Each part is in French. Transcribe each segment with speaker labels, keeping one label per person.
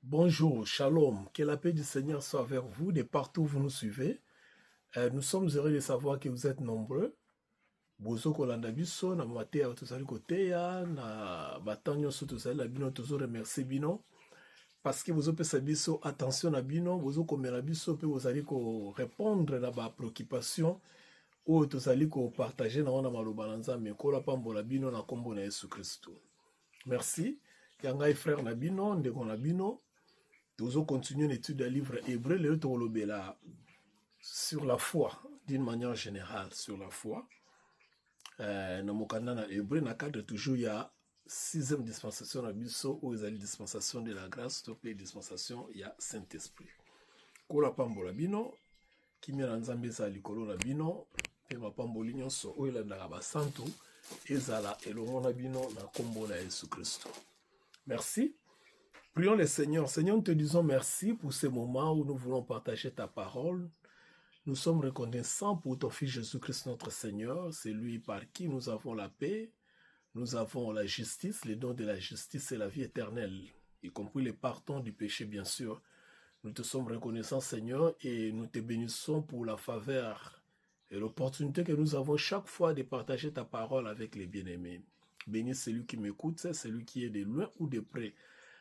Speaker 1: Bonjour, shalom, que la paix du Seigneur soit avec vous de partout où vous nous suivez. Nous sommes heureux de savoir que vous êtes nombreux. Bozo kolanda biso na matea tozali koteya na batanyo so tozali na bino tozo remercier bino parce que vous opesa biso attention na bino bozo komela biso pe bozali ko répondre na ba préoccupation ou tozali ko partager na wana maloba na Nzambe kola pambola bino na kombo na Yesu Kristo. Merci. Yangai frère na bino ndeko na bino. Nous continuons l'étude du livre hébreu, le Tolobela, sur la foi, d'une manière générale, sur la foi. Dans mon canal hébreu, dans le cadre toujours, il y a 6e dispensation à Bisso, où il y a la dispensation de la grâce, la dispensation, il y a Saint-Esprit. Kola pambola bino, kimi na nzambe za likolo na bino, pe mapamboli nyonso, où il y a la santo, ezala elongo na bino na kombo na Yesu Christo. Merci. Prions le Seigneur. Seigneur, nous te disons merci pour ce moment où nous voulons partager ta parole. Nous sommes reconnaissants pour ton Fils Jésus-Christ, notre Seigneur. C'est lui par qui nous avons la paix, nous avons la justice, les dons de la justice et la vie éternelle, y compris les pardons du péché, bien sûr. Nous te sommes reconnaissants, Seigneur, et nous te bénissons pour la faveur et l'opportunité que nous avons chaque fois de partager ta parole avec les bien-aimés. Bénis celui qui m'écoute, celui qui est de loin ou de près,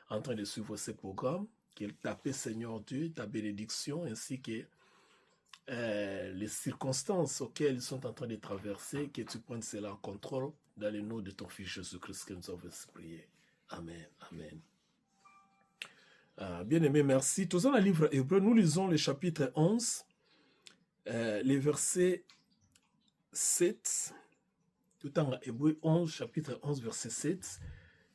Speaker 1: en train de suivre ces programmes, qu'il tape, Seigneur Dieu, ta bénédiction, ainsi que les circonstances auxquelles ils sont en train de traverser, que tu prennes cela en contrôle dans le nom de ton Fils Jésus-Christ que nous avons prié. Amen. Amen. Bien-aimé, merci. Tous dans le livre hébreu, nous lisons le chapitre 11, les versets 7, tout en hébreu 11, chapitre 11, verset 7,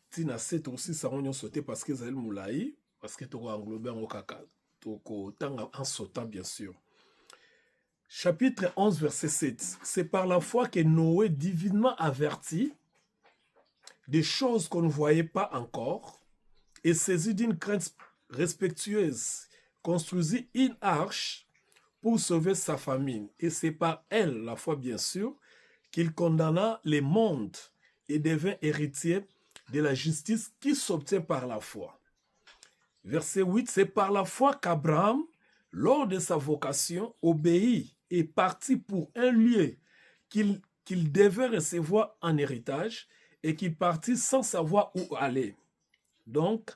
Speaker 1: Tina 7 aussi, ça on y a sauté parce que c'est moulaï, parce que tu as englobé en okaka, en sautant bien sûr. Chapitre 11, verset 7. C'est par la foi que Noé, divinement averti des choses qu'on ne voyait pas encore, et saisi d'une crainte respectueuse, construisit une arche pour sauver sa famille. Et c'est par elle, la foi bien sûr, qu'il condamna les mondes et devint héritier de la justice qui s'obtient par la foi. Verset 8, c'est par la foi qu'Abraham, lors de sa vocation, obéit et partit pour un lieu qu'il devait recevoir en héritage et qu'il partit sans savoir où aller. Donc,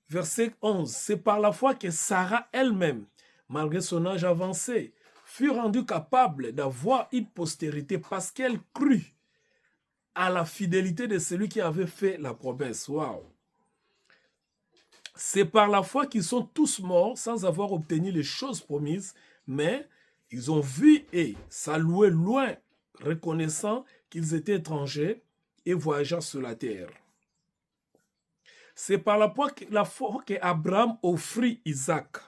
Speaker 1: verset 11, c'est par la foi que Sarah elle-même, malgré son âge avancé, fut rendue capable d'avoir une postérité parce qu'elle crut à la fidélité de celui qui avait fait la promesse. Waouh! C'est par la foi qu'ils sont tous morts sans avoir obtenu les choses promises, mais ils ont vu et salué loin, reconnaissant qu'ils étaient étrangers et voyageant sur la terre. C'est par la foi qu'Abraham offrit Isaac.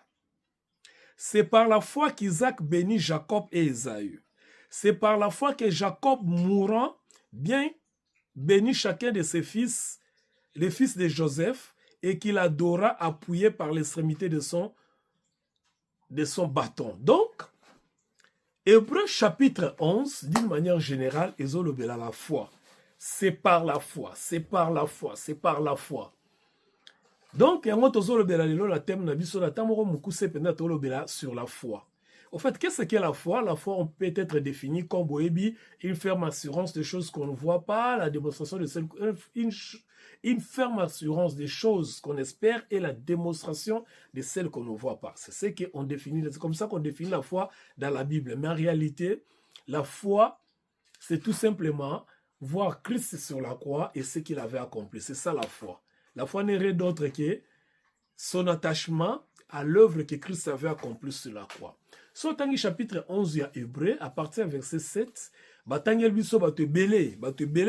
Speaker 1: C'est par la foi qu'Isaac bénit Jacob et Ésaü. C'est par la foi que Jacob, mourant, bien bénit chacun de ses fils, les fils de Joseph, et qu'il adora appuyé par l'extrémité de son bâton. Donc, Hébreu chapitre 11, d'une manière générale, ezolobela la foi. C'est par la foi, c'est par la foi, c'est par la foi. Donc, yango tozolobela lelo la thème na biso na tamoko mukuse penda tozolobela sur la foi. Au fait, qu'est-ce qu'est la foi? La foi, on peut être définie comme Boébi, une ferme assurance de choses qu'on ne voit pas, la démonstration de celles, une ferme assurance des choses qu'on espère et la démonstration de celles qu'on ne voit pas. C'est ce qu'on définit, c'est comme ça qu'on définit la foi dans la Bible. Mais en réalité, la foi, c'est tout simplement voir Christ sur la croix et ce qu'il avait accompli. C'est ça la foi. La foi n'est rien d'autre que son attachement à l'œuvre que Christ avait accomplie sur la croix. So tangi chapitre 11 ya Hébreu, à partir du verset 7, batangel biso bato belé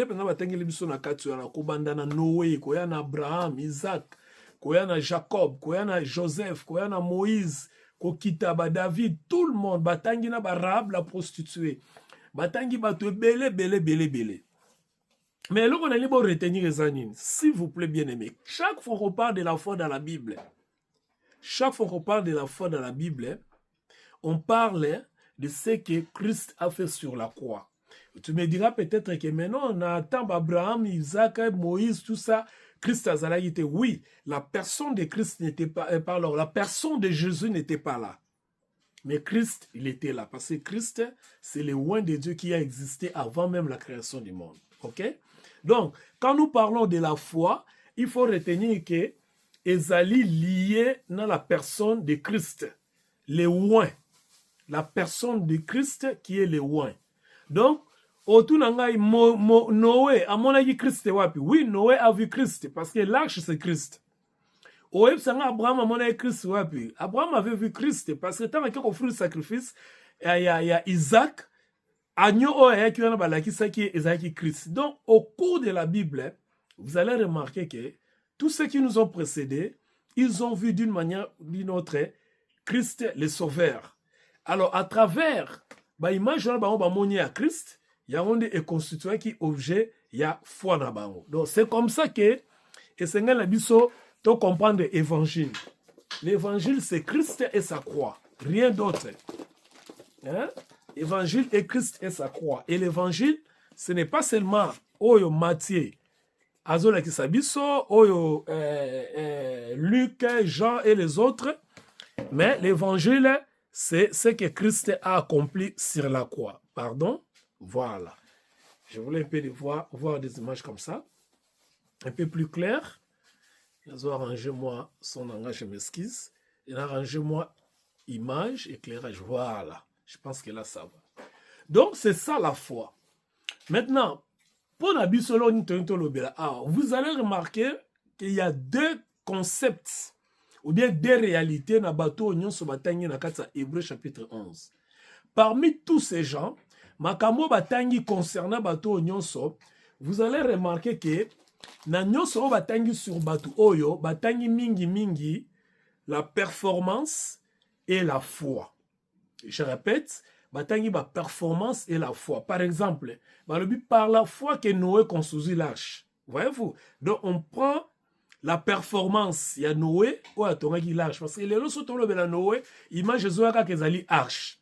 Speaker 1: pendant batangel biso na katu na kobanda na Noé, koya na Abraham, Isaac, koya na Jacob, koya na Joseph, koya na Moïse, kokita ba David, tout le monde batangi na ba Rahab la prostituée. Batangi bato belé. Mais là on a libre retenir les anines, s'il vous plaît bien-aimé. Chaque fois qu'on parle de la foi dans la Bible, on parle de ce que Christ a fait sur la croix. Tu me diras peut-être que maintenant, on attend Abraham, Isaac, Moïse, tout ça. Christ azalaki te. Oui, la personne de Christ n'était pas, pardon, la personne de Jésus n'était pas là. Mais Christ, il était là. Parce que Christ, c'est le oint de Dieu qui a existé avant même la création du monde. Ok? Donc, quand nous parlons de la foi, il faut retenir que ezali lié dans la personne de Christ. Le oint. La personne de Christ qui est le oint. Donc, autour de Noé, à mon avis, Christ est wapi. Oui, Noé a vu Christ parce que l'arche, c'est Christ. Abraham, à mon avis, Christ wapi. Abraham avait vu Christ parce que tant qu'il a offert le sacrifice, il y a Isaac, agneau, qui est Christ. Donc, au cours de la Bible, vous allez remarquer que tous ceux qui nous ont précédés, ils ont vu d'une manière ou d'une autre Christ le Sauveur. Alors, à travers l'image de Christ, il y a un constitué qui objet, il y a foi na bango. Donc, c'est comme ça que, et c'est là que comprendre l'évangile. L'évangile, c'est Christ et sa croix. Rien d'autre. Hein? L'évangile est Christ et sa croix. Et l'évangile, ce n'est pas seulement Oyo Matthieu, Azola Kisabiso, Oyo Luc, Jean et les autres. Mais l'évangile, c'est ce que Christ a accompli sur la croix. Pardon? Voilà. Je voulais un peu voir des images comme ça. Un peu plus clair. Ils ont arrangé moi son langage, je m'excuse. Ils ont arrangé moi image, éclairage. Voilà. Je pense que là, ça va. Donc, c'est ça la foi. Maintenant, pour Nabi Solo, vous allez remarquer qu'il y a deux concepts ou bien deux réalités dans le bateau Hébreux chapitre 11. Parmi tous ces gens, Makamo Batangi concernant bateau Nyonso, vous allez remarquer que na Nyonso Batangi sur bateau Oyo, Batangi mingi, la performance et la foi. Je répète, Batangi ba performance et la foi. Par exemple, par la foi que Noé construisit l'arche. Voyez-vous? Donc on prend la performance, il y a Noé ou à Tongaki l'arche. Parce que les lois sont tombés dans Noé, image Jésus a qu'elles arche.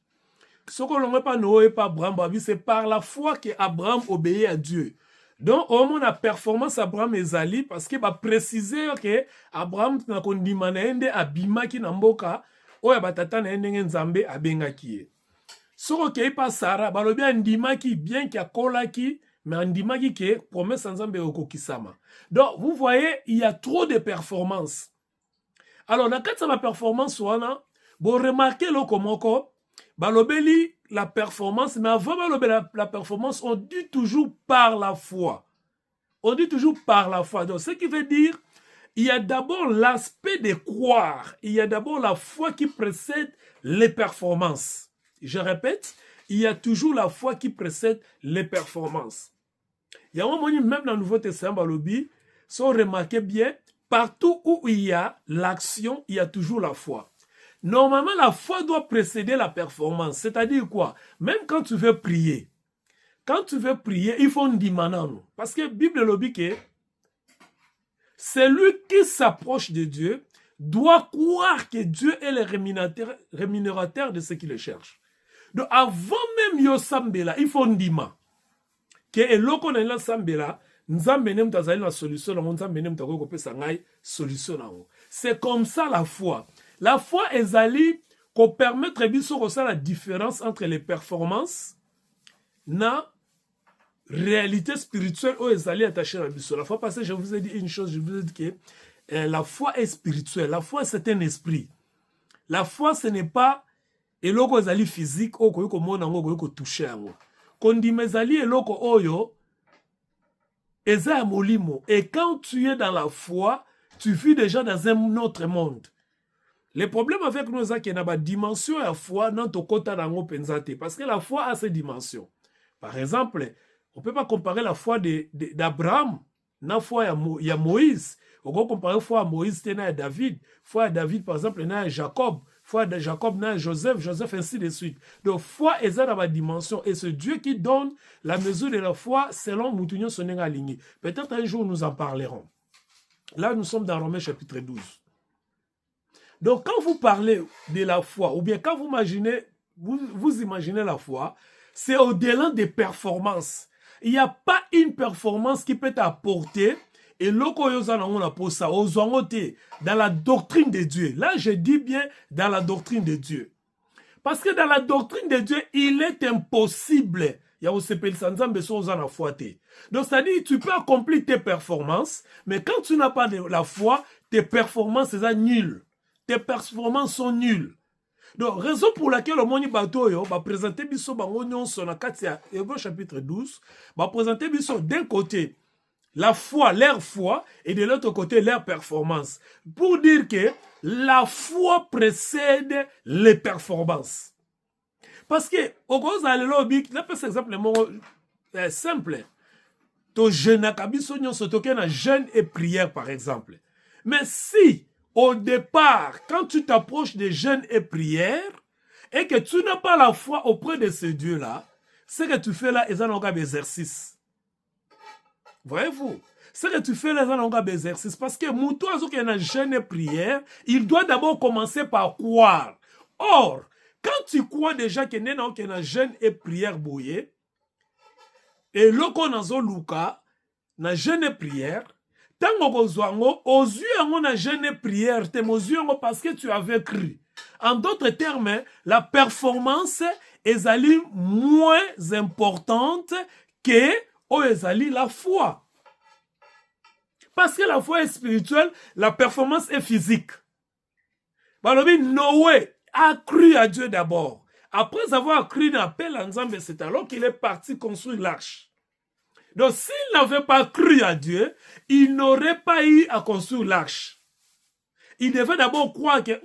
Speaker 1: Ce qu'on ne pas Noé, pas Abraham, c'est par la foi que Abraham obéit à Dieu. Donc, au moins, la performance Abraham est allée parce qu'il va préciser que Abraham n'a qu'on dit manende abima qui n'amboka, ou ya batata na ende nzambe abenga kie. Ce qu'on ne pas Sarah, balobi andima qui bien qui a kola qui, mais andima qui est promesse nzambe okokisama. Donc, vous voyez, il y a trop de performances. Alors, dans le cas de la performance, vous remarquez le komoko. Balobeli, la performance, mais avant la performance, on dit toujours par la foi. On dit toujours par la foi. Donc, ce qui veut dire, il y a d'abord l'aspect de croire. Il y a d'abord la foi qui précède les performances. Je répète, il y a toujours la foi qui précède les performances. Il y a un moment, même dans le Nouveau Testament, Balobi, si on remarque bien, partout où il y a l'action, il y a toujours la foi. Normalement, la foi doit précéder la performance. C'est-à-dire quoi? Même quand tu veux prier, il faut une dimana. Parce que la Bible dit que celui qui s'approche de Dieu doit croire que Dieu est le rémunérateur de ceux qui le cherchent. Donc, avant même Yosambela, il faut une dimana. Que eloko na la sambela, nzambe nem tazali la solution, nzambe nem tako kopesa ngai solution nango. C'est comme ça la foi. La foi ezali ko permettre biso ko la différence entre les performances na réalité spirituelle ou ezali attaché à biso. La foi passée, je vous ai dit une chose, je vous ai dit que la foi est spirituelle. La foi c'est un esprit. La foi ce n'est pas eloko ezali physique ou ko mona ngo ko toucher ngo. Kondimezali eloko oyo eza molimo. Et quand tu es dans la foi, tu vis déjà dans un autre monde. Le problème avec nous, c'est qu'il y a une dimension à la foi dans ton côté parce que la foi a ses dimensions. Par exemple, on ne peut pas comparer la foi d'Abraham, la foi à Moïse. On peut comparer la foi à Moïse et à David. La foi à David, par exemple, et à Jacob. Foi de Jacob, Joseph, ainsi de suite. Donc, foi est dans la dimension. Et c'est Dieu qui donne la mesure de la foi selon Moutounion Sonenga Aligné. Peut-être un jour, nous en parlerons. Là, nous sommes dans Romains chapitre 12. Donc, quand vous parlez de la foi, ou bien quand vous imaginez la foi, c'est au-delà des performances. Il n'y a pas une performance qui peut t'apporter Et loko yoza on a pour ça, dans la doctrine de Dieu. Là, je dis bien dans la doctrine de Dieu. Parce que dans la doctrine de Dieu, il est impossible. Donc, c'est-à-dire, tu peux accomplir tes performances, mais quand tu n'as pas de la foi, tes performances sont nulles. Tes performances sont nulles. Donc, raison pour laquelle le Moni Batoyo va présenter Bisso Bangonyon son Akatia, Hébreux chapitre 12, va présenter Bisso d'un côté la foi, leur foi, et de l'autre côté leur performance. Pour dire que la foi précède les performances. Parce que, au gros, à l'objet, là, par exemple, simple. To jeûne à jeûne et prière, par exemple. Mais si, au départ, quand tu t'approches des jeûnes et prières, et que tu n'as pas la foi auprès de ce Dieu-là, ce que tu fais là, c'est un exercice. Voyez-vous? Ce que tu fais là, c'est un exercice. Parce que Moutoua, qui a jeûne et prière, il doit d'abord commencer par croire. Or, quand tu crois déjà qu'il y a un jeûne et prière bouillée, et le qu'on a Luka, na jeûne et prière, tant que aux yeux na jeûne et prière, t'es aux yeux parce que tu avais cru. En d'autres termes, la performance est allée moins importante que la foi. Parce que la foi est spirituelle, la performance est physique. Noé a cru à Dieu d'abord. Après avoir cru dans l'appel à Nzambe, c'est alors qu'il est parti construire l'arche. Donc, s'il n'avait pas cru à Dieu, il n'aurait pas eu à construire l'arche. Il devait d'abord croire que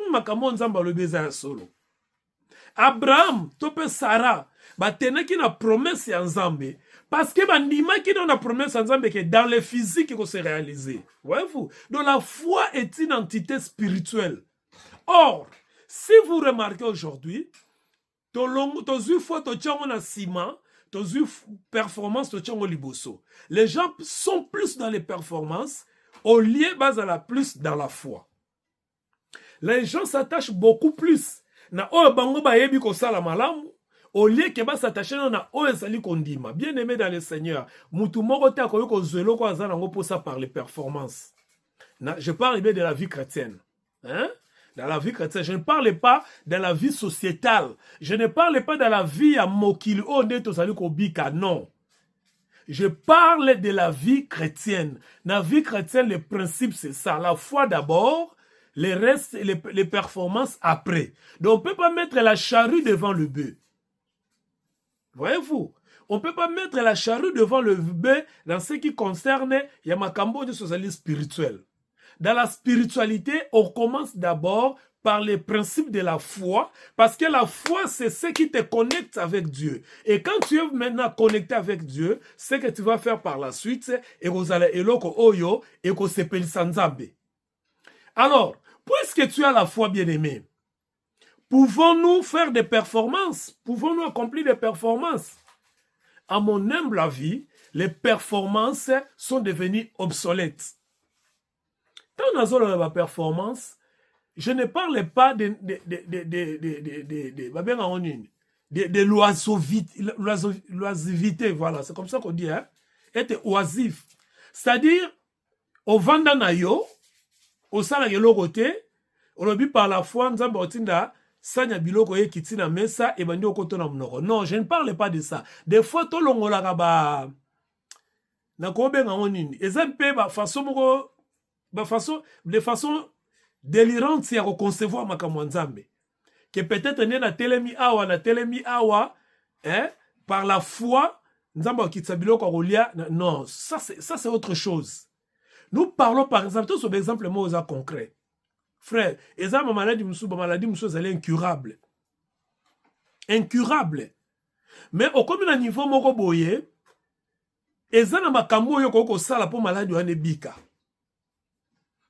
Speaker 1: Nzambe le baiser solo. Abraham, Tope Sarah, tenait qu'il a promesse à Nzambe. Parce que bandima qui donne la promesse à Nzambe que dans le physique il faut se réaliser. Voyez-vous? Donc la foi est une entité spirituelle. Or, si vous remarquez aujourd'hui, tu as eu foi, tu as ciment, tu as eu performance, tu as liboso. Les gens sont plus dans les performances au lieu de plus dans la foi. Les gens s'attachent beaucoup plus. Na o bango ba yebi ko sala malamu. Au lieu que ba s'attacher na o ezali kondima. Bien aimé dans le Seigneur, mutu moko te akoyo ko zelo ko azana ngo pour ça par les performances. Je parle bien de la vie chrétienne. Hein? Dans la vie chrétienne, je ne parle pas de la vie sociétale. Je ne parle pas de la vie à Mokili Oneto Sali Kobika, non. Je parle de la vie chrétienne. Dans la vie chrétienne, le principe c'est ça. La foi d'abord, les restes, les performances après. Donc on ne peut pas mettre la charrue devant le bœuf. Voyez-vous? On ne peut pas mettre la charrue devant le bœuf dans ce qui concerne Yamakambo de socialisme spirituel. Dans la spiritualité, on commence d'abord par les principes de la foi, parce que la foi, c'est ce qui te connecte avec Dieu. Et quand tu es maintenant connecté avec Dieu, ce que tu vas faire par la suite, c'est et vous allez eloko oyo et que c'est Sanzambe. Alors, puisque tu as la foi, bien-aimé, pouvons-nous faire des performances? Pouvons-nous accomplir des performances? À mon humble avis, les performances sont devenues obsolètes. Quand on a la performance, je ne parle pas de l'oisivité, voilà, c'est comme ça qu'on dit, hein? Être oisif. C'est-à-dire, au vanda na yo, au sala yelo côté, on a vu par la foi, nous avons otinda, sanya biloko ye kitina mesa, et bandi okoto na mnoko. Non, je ne parle pas de ça. Des fois, to longola kaba, na kobe nga onini, ezempe ba façon moko, de façon délirante, c'est à reconcevoir ma kamwanzambe. Que peut-être na telemi awa, hein, par la foi, nzamba kitsabilo kwa rolia, non, ça c'est autre chose. Nous parlons par exemple, tout sur exemple moi concret. Frère, eza ma maladie musu elle est incurable. Incurable. Mais au comme na niveau moko boye, eza na makambo yo ko sala pour maladie wane bika.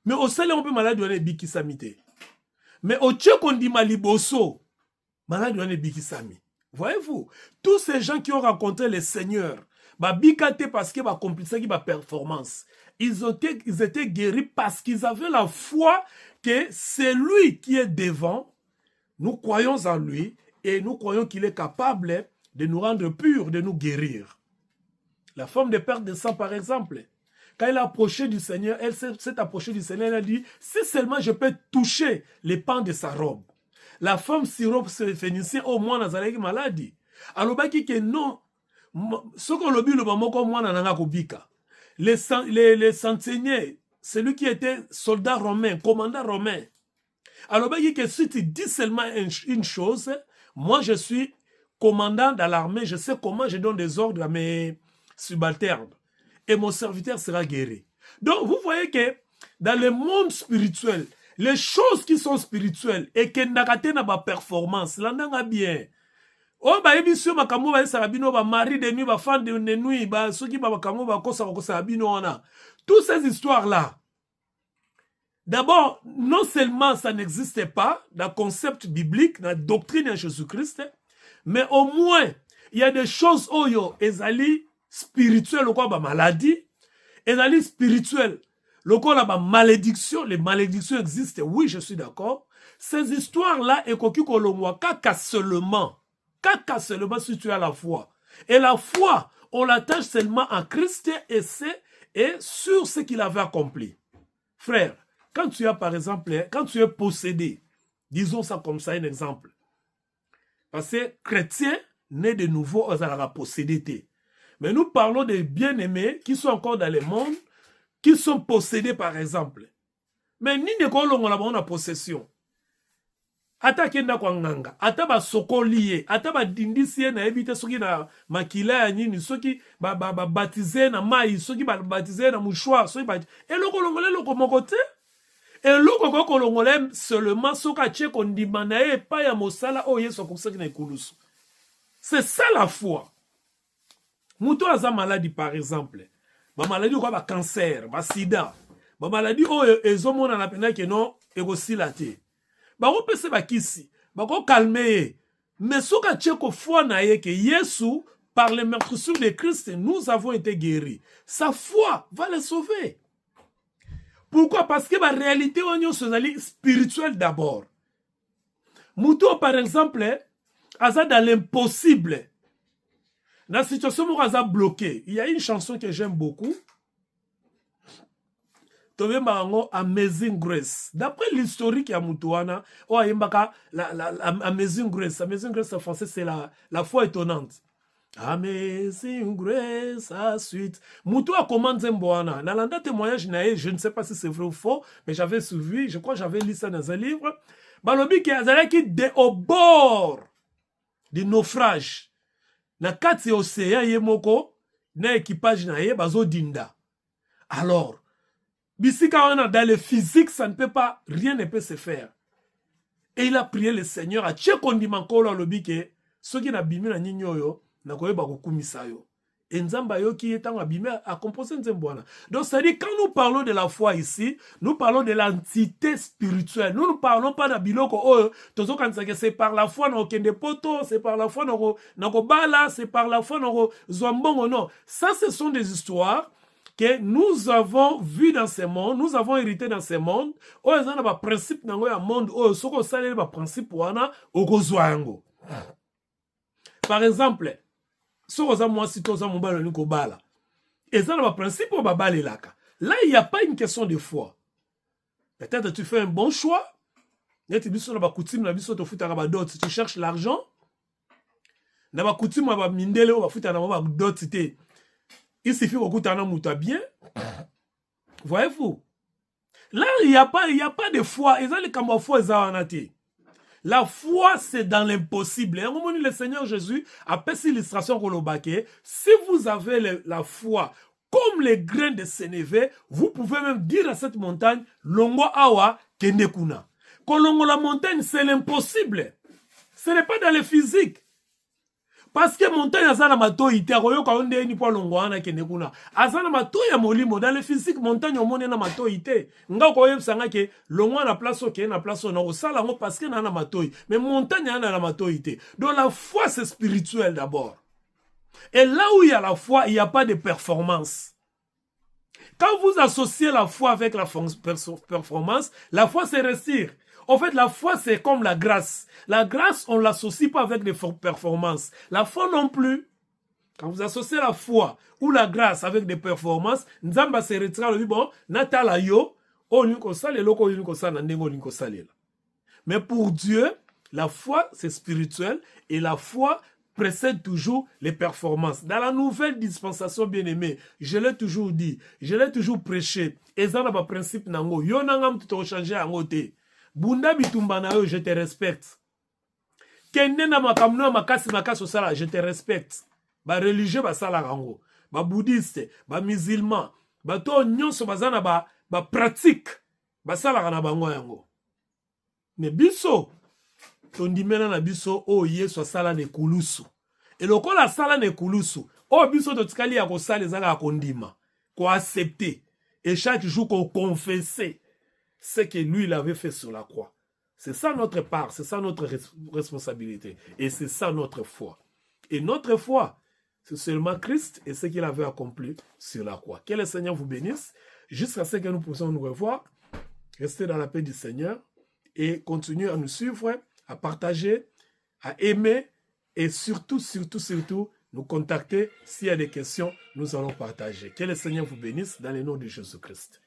Speaker 1: Mais au sale on peut maladie wane biki samite. Mais au tcheko ndima liboso, maladie wane biki sami. Voyez-vous, tous ces gens qui ont rencontré le Seigneur, ba bikate parce que ba accomplissé qui ba performance. Ils étaient guéris parce qu'ils avaient la foi que c'est lui qui est devant. Nous croyons en lui et nous croyons qu'il est capable de nous rendre purs, de nous guérir. La forme de perte de sang, par exemple. quand elle a approché du Seigneur, elle s'est approchée du Seigneur, elle a dit, si seulement je peux toucher les pans de sa robe. La femme syrophénicienne, au moins, n'a pas maladie. Alors, que non, ce qu'on l'a dit, le moment qu'on n'a pas les centeniers, celui qui était soldat romain, commandant romain. Alors, que si tu dis seulement une chose, moi je suis commandant dans l'armée, je sais comment je donne des ordres à mes subalternes. Et mon serviteur sera guéri. Donc, vous voyez que dans le monde spirituel, les choses qui sont spirituelles et qui n'ont pas performance, là, n'a bien. Oh, bah, émission, ma kamo, ba, sarabino, ba, mari de nuit, ba, fan de nuit, ba, ceux qui, ba, kamo, ba, kosa, sarabino, on a. Toutes ces histoires-là. D'abord, non seulement ça n'existait pas dans le concept biblique, dans la doctrine de Jésus-Christ, mais au moins, il y a des choses, oh, yo, ezali spirituelles, ou quoi, ba, maladie, ezali spirituelles, le quoi, la, ba, malédiction, les malédictions existent, oui, je suis d'accord. Ces histoires-là, et koki kolongwa, kaka seulement si tu as la foi. Et la foi, on l'attache seulement à Christ et sur ce qu'il avait accompli. Frère, quand tu as par exemple, quand tu es possédé, disons ça comme ça, un exemple. Parce que chrétiens, nés de nouveau, ils ont possédé. Mais nous parlons des bien-aimés qui sont encore dans le monde, qui sont possédés par exemple. Mais ni ne kolongo la bonne possession. Ata kenda kwa nganga, ata ba sokoliye, ata ba dindisiye na ebite soki na makila ya nini, soki ba baptize na mai, soki ba baptize na mouchoir, soki ba eloko longole loko mokote. Eloko koko longole seulement soka tche kondima na e pa ya mosala o yeso koksaki na ikulusu. C'est ça la foi. Muto aza maladie par exemple. Ba maladie quoi ba cancer, ba sida. Ba maladie o ezomona na pena ke non egosilate. Bako pese bakisi, bako calmer. Mais ce que tu as foi naie que Yesu, par les meurtrissures de Christ, nous avons été guéris. Sa foi va les sauver. Pourquoi? Parce que la réalité est spirituelle d'abord. Mouto, par exemple, aza dans l'impossible. Dans la situation où aza bloqué, il y a une chanson que j'aime beaucoup. Amazing Grace. D'après l'historique ya Moutouana, Amazing Grace. Amazing Grace en français, c'est la foi étonnante. Amazing Grace, à suite. Moutoua commande Zemboana. Dans l'anda témoignage, je ne sais pas si c'est vrai ou faux, mais j'avais suivi, je crois que j'avais lu ça dans un livre. Balobi qui est au bord du naufrage. Na kati océan yemoko, na équipage na ye, bazo dinda. Alors, dans le physique, ça ne peut pas, rien ne peut se faire. Et il a prié le Seigneur à Tchekondimankola lobike, ce qui n'a bimé na ninyoyo, na koye bakukumisayo. Et Nzamba yo qui est en abîmé à composer Nzembwana. Donc, ça dit, quand nous parlons de la foi ici, nous parlons de l'entité spirituelle. Nous ne parlons pas d'Abiloko, c'est par la foi, dans Kende Poto, c'est par la foi, dans Bala, c'est par la foi, dans Zouambongo, non. Ça, ce sont des histoires que nous avons vu dans ce monde, nous avons hérité dans ce monde. Oh, ils ont un principe dans le monde. Oh, ce qu'on sait, un principe pour Anna, au Gozoango. Par exemple, ce qu'on a moi, si tu as mon bal, nous bala. Ils ont un principe pour babale laka. Là, il n'y a pas une question de foi. Peut-être que tu fais un bon choix. Tu cherches l'argent. Il suffit que tu aies bien. Voyez-vous? Là, il n'y a pas de foi. La foi, c'est dans l'impossible. Et le Seigneur Jésus a fait l'illustration qu'on a. Si vous avez la foi comme les grains de sénévé, vous pouvez même dire à cette montagne, Longo Awa Kendekuna. Kolongo la montagne, c'est l'impossible. Ce n'est pas dans le physique. Parce que montagne azana mato ite akoyo ka onde ni po longwana kende kuna azana mato ya molimo dans le physique montagne omone na mato ite nga ko yebsanga ke longwa na place ok na place na osala ngo parce que na mato mais montagne na na mato ite. Donc la foi c'est spirituel d'abord. Et là où il y a la foi, il n'y a pas de performance. Quand vous associez la foi avec la performance, la foi c'est réussir. En fait, la foi, c'est comme la grâce. La grâce, on ne l'associe pas avec des performances. La foi non plus. Quand vous associez la foi ou la grâce avec des performances, Nzamba se retire le bon, natala yo, mais pour Dieu, la foi, c'est spirituel et la foi précède toujours les performances. Dans la nouvelle dispensation bien-aimée, je l'ai toujours dit, je l'ai toujours prêché. Et ça, c'est principe nango. Yo nangam tu te changer en côté. Bunda bitumba na yo, je te respecte. Kende na makamno makasi osala, je te respecte. Ba religieux ba sala rango, ba bouddhiste, ba musulman, ba to nyonso bazana ba pratique, ba sala na bango yango. Mais biso tondimena na biso o Yesu asala ne kulusu. Et lokola sala ne kulusu, o biso to tikali ya ko sala ezanga kondima, ko accepter et chaque jour qu'on confesser ce que lui il avait fait sur la croix. C'est ça notre part, c'est ça notre responsabilité et c'est ça notre foi. Et notre foi, c'est seulement Christ et ce qu'il avait accompli sur la croix. Que le Seigneur vous bénisse jusqu'à ce que nous puissions nous revoir. Restez dans la paix du Seigneur et continuez à nous suivre, à partager, à aimer et surtout, nous contacter. S'il y a des questions, nous allons partager. Que le Seigneur vous bénisse dans le nom de Jésus-Christ.